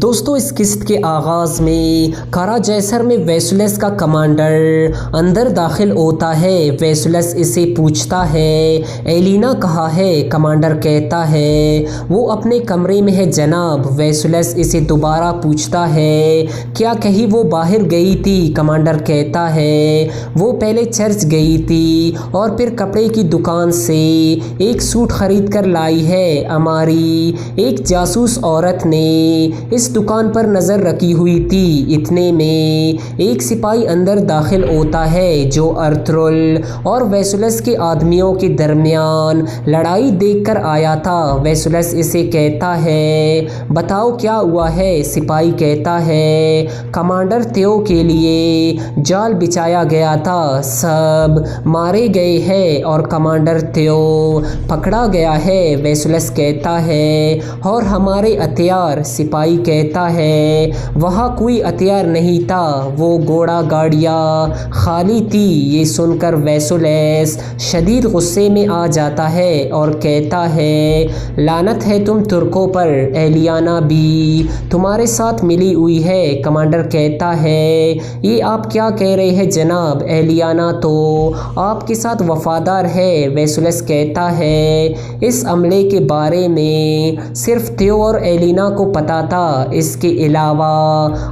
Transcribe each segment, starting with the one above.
دوستو اس قسط کے آغاز میں کارا جیسر میں ویسولیس کا کمانڈر اندر داخل ہوتا ہے۔ ویسولیس اسے پوچھتا ہے ایلینا کہاں ہے؟ کمانڈر کہتا ہے وہ اپنے کمرے میں ہے جناب۔ ویسولیس اسے دوبارہ پوچھتا ہے کیا کہیں وہ باہر گئی تھی؟ کمانڈر کہتا ہے وہ پہلے چرچ گئی تھی اور پھر کپڑے کی دکان سے ایک سوٹ خرید کر لائی ہے۔ ہماری ایک جاسوس عورت نے اس دکان پر نظر رکھی ہوئی تھی۔ اتنے میں ایک سپاہی اندر داخل ہوتا ہے جو ارطغرل اور ویسولیس کے آدمیوں کے درمیان لڑائی دیکھ کر آیا تھا۔ ویسولیس اسے کہتا ہے بتاؤ کیا ہوا ہے؟ سپاہی کہتا ہے کمانڈر تھیو کے لیے جال بچھایا گیا تھا، سب مارے گئے ہیں اور کمانڈر تھیو پکڑا گیا ہے۔ ویسولیس کہتا ہے اور ہمارے ہتھیار؟ سپاہی کہتا ہے وہاں کوئی ہتھیار نہیں تھا، وہ گھوڑا گاڑیاں خالی تھی۔ یہ سن کر ویسولیس شدید غصے میں آ جاتا ہے اور کہتا ہے لعنت ہے تم ترکوں پر، ایلینا بھی تمہارے ساتھ ملی ہوئی ہے۔ کمانڈر کہتا ہے یہ آپ کیا کہہ رہے ہیں جناب؟ ایلینا تو آپ کے ساتھ وفادار ہے۔ ویسولیس کہتا ہے اس عملے کے بارے میں صرف تھیو اور ایلینا کو پتا تھا، اس کے علاوہ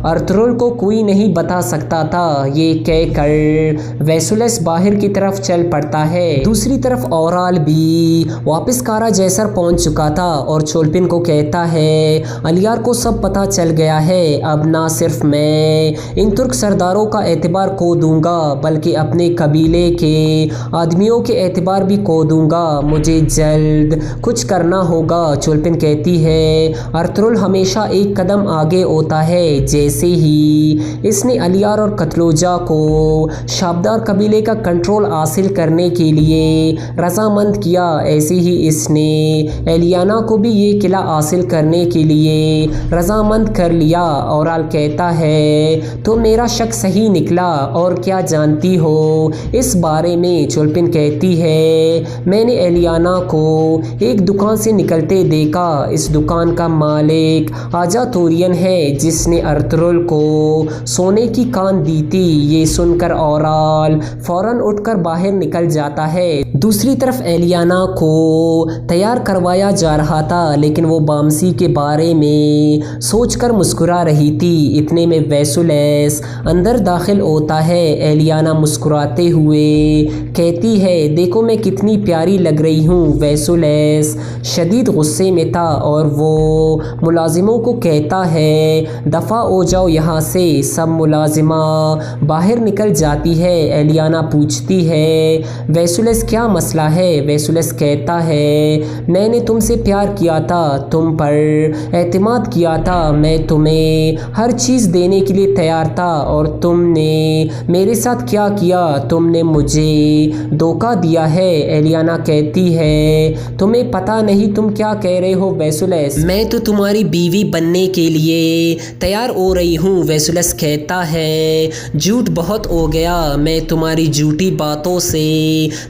ارطغرل کو کوئی نہیں بتا سکتا تھا۔ یہ کہہ کر ویسولیس باہر کی طرف چل پڑتا ہے۔ دوسری طرف اورال بھی واپس کارا جیسر پہنچ چکا تھا اور چولپن کو کہتا ہے الیار کو سب پتا چل گیا ہے، اب نہ صرف میں ان ترک سرداروں کا اعتبار کھو دوں گا بلکہ اپنے قبیلے کے آدمیوں کے اعتبار بھی کھو دوں گا، مجھے جلد کچھ کرنا ہوگا۔ چولپن کہتی ہے ارطغرل ہمیشہ ایک قدم آگے ہوتا ہے، جیسے ہی اس نے الیار اور کتلوجا کو شابدار قبیلے کا کنٹرول حاصل کرنے کے لیے رضامند کیا، ایسے ہی اس نے ایلینا کو بھی یہ قلعہ حاصل کرنے کے لیے رضامند کر لیا۔ اورال کہتا ہے تو میرا شک صحیح نکلا، اور کیا جانتی ہو اس بارے میں؟ چولپن کہتی ہے میں نے ایلینا کو ایک دکان سے نکلتے دیکھا، اس دکان کا مالک آجا تورین ہے جس نے ارطغرل کو سونے کی کان دی تھی۔ یہ سن کر اورال فوراً اٹھ کر باہر نکل جاتا ہے۔ دوسری طرف ایلینا کو تیار کروایا جا رہا تھا لیکن وہ بامسی کے بارے میں سوچ کر مسکرا رہی تھی۔ اتنے میں ویسولیس اندر داخل ہوتا ہے۔ ایلینا مسکراتے ہوئے کہتی ہے دیکھو میں کتنی پیاری لگ رہی ہوں۔ ویسولیس شدید غصے میں تھا اور وہ ملازموں کو کہتا ہے دفع ہو جاؤ یہاں سے۔ سب ملازمہ باہر نکل جاتی ہے۔ ایلینا پوچھتی ہے ویسولیس کیا مسئلہ ہے؟ ویسولیس کہتا ہے میں نے تم سے پیار کیا تھا، تم پر اعتماد کیا تھا، میں تمہیں ہر چیز دینے کے لیے تیار تھا اور تم نے میرے ساتھ کیا کیا؟ تم نے مجھے دھوکہ دیا ہے۔ ایلینا کہتی ہے تمہیں پتہ نہیں تم کیا کہہ رہے ہو ویسولیس، میں تو تمہاری بیوی بننے کے لیے تیار ہو رہی ہوں۔ ویسولیس کہتا ہے جھوٹ بہت ہو گیا، میں تمہاری جھوٹی باتوں سے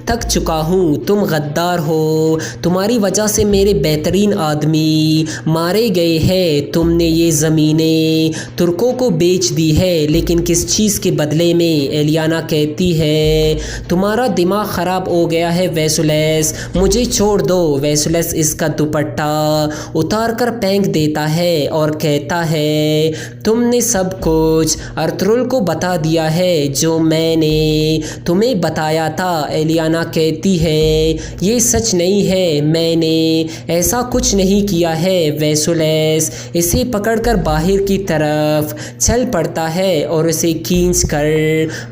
تھک چکا ہوں، تم غدار ہو، تمہاری وجہ سے میرے بہترین آدمی مارے گئے ہیں، تم نے یہ زمینیں ترکوں کو بیچ دی ہے لیکن کس چیز کے بدلے میں؟ ایلینا کہتی ہے تمہارا دماغ خراب ہو گیا ہے ویسولیس، مجھے چھوڑ دو۔ ویسولیس اس کا دوپٹہ اتار کر پھینک دیتا ہے اور کہتا ہے تم نے سب کچھ ارطغرل کو بتا دیا ہے جو میں نے تمہیں بتایا تھا۔ ایلینا کہتی ہے یہ سچ نہیں ہے، میں نے ایسا کچھ نہیں کیا ہے۔ ویسولیس اسے پکڑ کر باہر کی طرف چل پڑتا ہے اور اسے کھینچ کر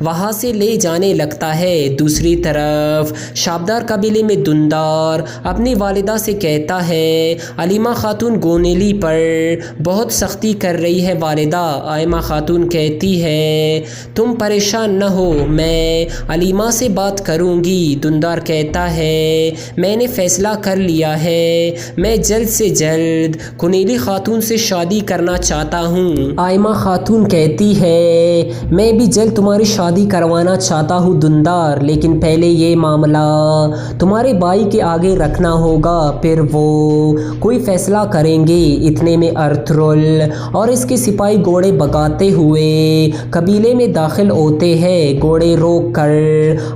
وہاں سے لے جانے لگتا ہے۔ دوسری طرف شابدار قبیلے میں دندار اپنی والدہ سے کہتا ہے علیمہ خاتون گونیلی پر بہت سختی کر رہی ہے والدہ۔ آئمہ خاتون کہتی ہے تم پریشان نہ ہو، میں علیمہ سے بات کروں گی۔ دندار کہتا ہے میں نے فیصلہ کر لیا ہے، میں جلد سے جلد کنیلی خاتون سے شادی کرنا چاہتا ہوں۔ آئمہ خاتون کہتی ہے میں بھی جلد تمہاری شادی کروانا چاہتا ہوں دندار، لیکن پہلے یہ معاملہ تمہارے بھائی کے آگے رکھنا ہوگا، پھر وہ کوئی فیصلہ کریں گے۔ اتنے میں ارطغرل اور اس کے سپاہی گھوڑے بگاتے ہوئے قبیلے میں داخل ہوتے ہیں۔ گھوڑے روک کر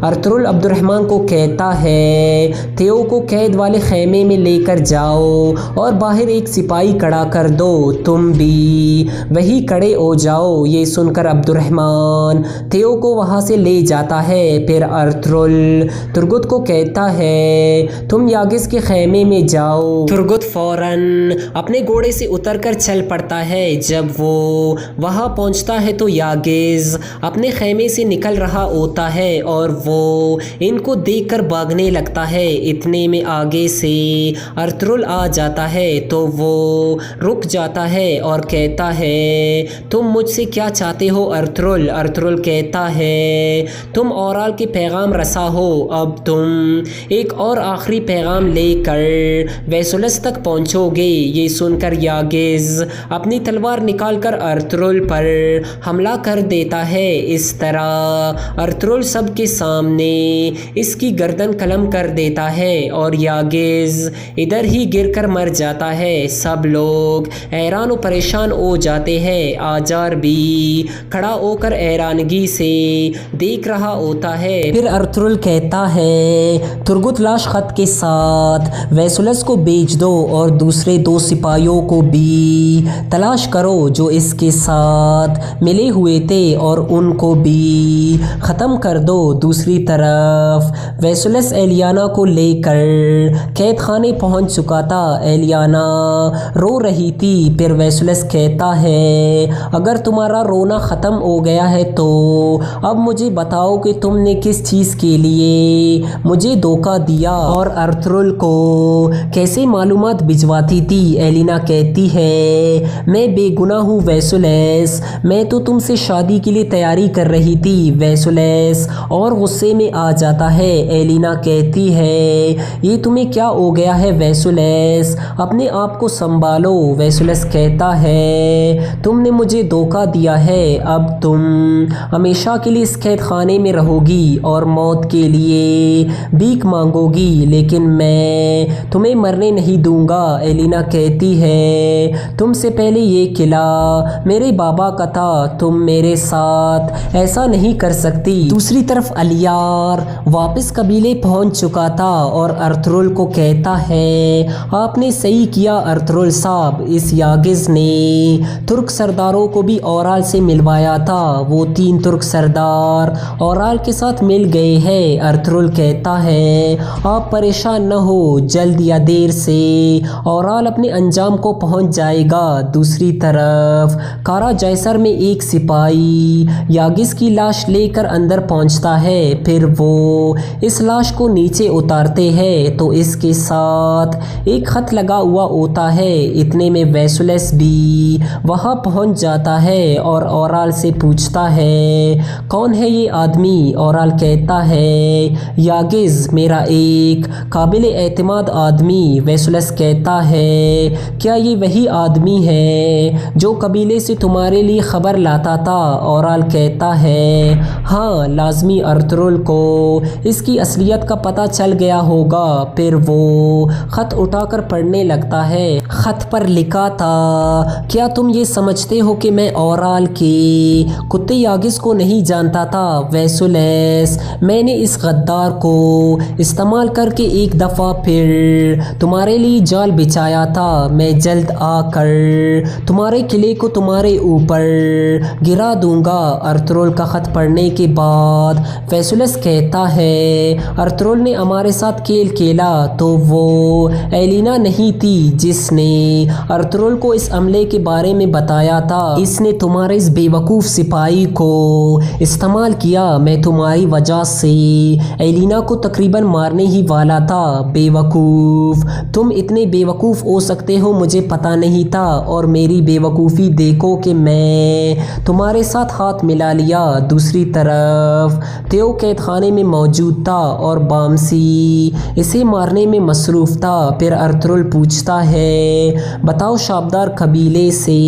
ارطغرل عبد الرحمن کو کہتا ہے تیو کو قید والے خیمے میں لے کر جاؤ اور باہر ایک سپاہی کھڑا کر دو، تم بھی وہی کھڑے ہو جاؤ۔ یہ سن کر عبد الرحمن تیو کو وہاں سے لے جاتا ہے۔ پھر ارطغرل ترگت کو کہتا ہے تم یاگز کے خیمے میں جاؤ۔ ترگت فوراً اپنے گھوڑے سے اتر کر چل پڑتا ہے۔ جب وہ وہاں پہنچتا ہے تو یاگز اپنے خیمے سے نکل رہا ہوتا ہے اور وہ ان کو دیکھ کر بھاگنے لگتا ہے۔ اتنے میں آگے سے ارطغرل آ جاتا ہے تو وہ رک جاتا ہے اور کہتا ہے تم مجھ سے کیا چاہتے ہو ارطغرل؟ ارطغرل کہتا ہے تم اورال کے پیغام رسا ہو، اب تم ایک اور آخری پیغام لے کر ویسولیس تک پہنچو گے۔ یہ سن کر یاگز اپنی تلوار نکال کر ارطغرل پر حملہ کر دیتا ہے۔ اس طرح ارطغرل سب کے سامنے اس کی گردن قلم کر دیتا ہے اور یاگز ادھر ہی گر کر مر جاتا ہے۔ سب لوگ حیران و پریشان ہو جاتے ہیں۔ آجار بھی کھڑا ہو کر حیرانگی سے دیکھ رہا ہوتا ہے۔ پھر ارطغرل کہتا ہے ترگت لاش خط کے ساتھ ویسولیس کو بھیج دو اور دوسرے 2 سپاہیوں کو بھی تلاش کرو جو اس کے ساتھ ملے ہوئے تھے اور ان کو بھی ختم کر دو۔ دوسری طرف ویسولیس ایلیانا کو لے کر قید خانے پہنچ چکا تھا۔ ایلیانا رو رہی تھی۔ پھر ویسولیس کہتا ہے اگر تمہارا رونا ختم ہو گیا ہے تو اب مجھے بتاؤ کہ تم نے کس چیز کے لیے مجھے دھوکہ دیا اور ارطغرل کو کیسے معلومات بھجواتی تھی۔ ایلینا کہتی ہے میں بے گناہ ہوں ویسولیس، میں تو تم سے شادی کے لیے تیاری کر رہی تھی۔ ویسولیس اور غصے میں آ جاتا ہے۔ ایلینا کہتی ہے یہ تمہیں کیا ہو گیا ہے ویسولیس، اپنے آپ کو سنبھالو۔ ویسولیس کہتا ہے تم نے مجھے دھوکہ دیا ہے، اب تم ہمیشہ کے لیے اس قید خانے میں رہو گی اور موت کے لیے بھیک مانگو گی، لیکن میں تمہیں مرنے نہیں دوں گا۔ ایلینا کہتی ہے تم سے پہلے یہ قلعہ میرے بابا کا تھا، تم میرے ساتھ ایسا نہیں کر سکتی۔ دوسری طرف الیار واپس قبیلے پہنچ چکا تھا اور ارطغرل کو کہتا ہے آپ نے صحیح کیا ارطغرل صاحب، اس یاگز نے ترک سرداروں کو بھی اورال سے ملوایا تھا، وہ 3 ترک سردار اورال کے ساتھ مل گئے ہیں۔ ارطغرل کہتا ہے آپ پریشان نہ ہو، جلد یا دیر سے اورال اپنے انجام کو پہنچ جائے گا۔ دوسری طرف کارا جیسر میں ایک سپاہی یاگز کی لاش لے کر اندر پہنچتا ہے، پھر وہ اس لاش کو نیچے اتارتے ہیں تو اس کے ساتھ ایک خط لگا ہوا ہوتا ہے۔ اتنے میں ویسولیس بھی وہاں پہنچ جاتا ہے اور اورال سے پوچھتا ہے کون ہے یہ آدمی؟ اورال کہتا ہے یاگز میرا ایک قابل اعتماد آدمی۔ ویسولیس کہتا ہے کیا یہ وہی آدمی ہے جو قبیلے سے تمہارے لیے خبر لاتا تھا؟ اورال کہتا ہے ہاں لازمی، ارطغرل کو اس کی اصلیت کا پتہ چل گیا ہوگا۔ پھر وہ خط اٹھا کر پڑھنے لگتا ہے۔ خط پر لکھا تھا کیا تم یہ سمجھتے ہو کہ میں اورال کے کتے یاگز کو نہیں جانتا تھا؟ ویسولیس میں نے اس غدار کو استعمال کر کے ایک دفعہ پھر تمہارے لیے جال بچھایا تھا، میں جلد آ کر تمہارے قلعے کو تمہارے اوپر گرا دوں گا۔ ارطغرل کا خط پڑھنے کے بعد ویسولیس کہتا ہے ارطغرل نے ہمارے ساتھ کھیل کھیلا تو وہ ایلینا نہیں تھی جس نے ارطغرل کو اس عملے کے بارے میں بتایا تھا، اس نے تمہارے اس بے وقوف سپاہی کو استعمال کیا، میں تمہاری وجہ سے ایلینا کو تقریباً مارنے ہی والا تھا۔ بے وقوف، تم اتنے بے وقوف ہو سکتے ہو مجھے پتہ نہیں تھا، اور میری بے وقوفی دیکھو کہ میں تمہارے ساتھ ہاتھ ملا لیا۔ دوسری طرف تیو قید خانے میں موجود تھا اور بامسی اسے مارنے میں مصروف تھا۔ پھر ارطغرل پوچھتا ہے بتاؤ شابدار قبیلے سے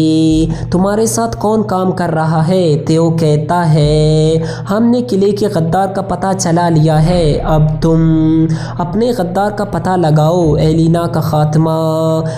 تمہارے ساتھ کون کام کر رہا ہے؟ تیو کہتا ہے ہم نے قلعے کے غدار کا پتہ چلا لیا ہے، اب تم اپنے غدار کا پتہ لگاؤ، ایلینا کا خاتمہ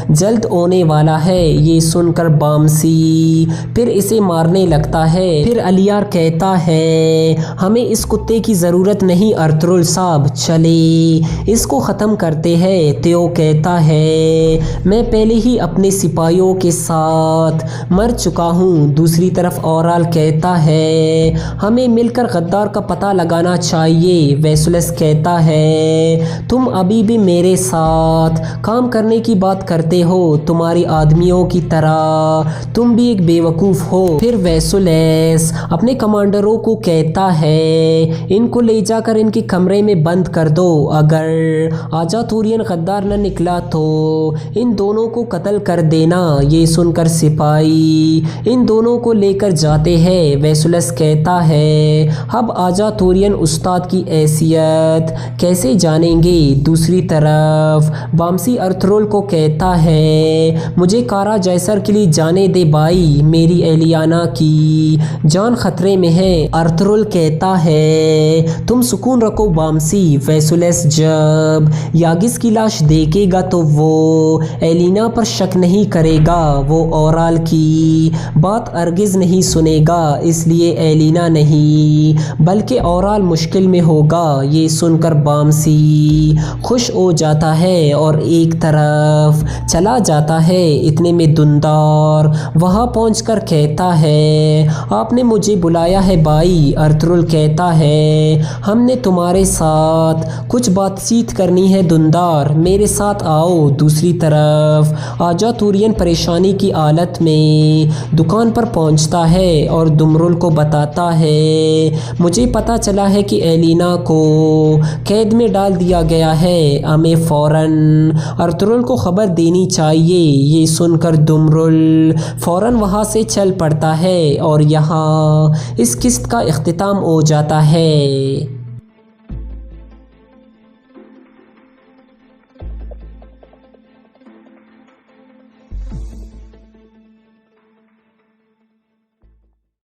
جلد ہونے والا ہے۔ یہ سن کر بامسی پھر اسے مارنے لگتا ہے۔ پھر الیار کہتا ہے ہمیں اس کتے کی ضرورت نہیں ارطغرل صاحب، چلے اس کو ختم کرتے ہیں۔ تیو کہتا ہے میں پہلے ہی اپنے سپاہیوں کے ساتھ مر چکا ہوں۔ دوسری طرف اورال کہتا ہے ہمیں مل کر غدار کا پتہ لگانا چاہیے۔ ویسولیس کہتا ہے تم ابھی بھی میرے ساتھ کام کرنے کی بات کرتے ہو، تمہاری آدمیوں کی طرح تم بھی ایک بے وقوف ہو۔ پھر ویسولیس اپنے کمانڈروں کو کہتا ہے ان کو لے جا کر ان کے کمرے میں بند کر دو، اگر آجاتورین غدار نہ نکلا تو ان دونوں کو قتل کر دینا۔ یہ سن کر سپاہی ان دونوں کو لے کر جاتے ہیں۔ ویسولیس کہتا ہے اب آجاتورین استاد کی حیثیت کیسے جانیں گے؟ دوسری طرف بامسی ارطغرل کو کہتا ہے مجھے کارا جیسر کے لیے جانے دے بھائی، میری ایلیانا کی جان خطرے میں ہے۔ ارطغرل کہتا ہے تم سکون رکھو بامسی، ویسولیس جب یاگس کی لاش دیکھے گا تو وہ ایلینا پر شک نہیں کرے گا، وہ اورال کی بات ہرگز نہیں سنے گا، اس لیے ایلینا نہیں بلکہ اورال مشکل میں ہوگا۔ یہ سن کر بامسی خوش ہو جاتا ہے اور ایک طرف چلا جاتا ہے۔ اتنے میں دندار وہاں پہنچ کر کہتا ہے آپ نے مجھے بلایا ہے بھائی؟ ارطغرل کہتا ہے ہم نے تمہارے ساتھ کچھ بات چیت کرنی ہے دندار، میرے ساتھ آؤ۔ دوسری طرف آجاتورین پریشانی کی حالت میں دکان پر پہنچتا ہے اور دمرل کو بتاتا ہے مجھے پتہ چلا ہے کہ ایلینا کو قید میں ڈال دیا گیا ہے، ہمیں فوراً ارطغرل کو خبر دینی چاہیے۔ یہ سن کر دمرل فوراً وہاں سے چل پڑتا ہے اور یہاں اس قسط کا اختتام ہو جاتا ہے۔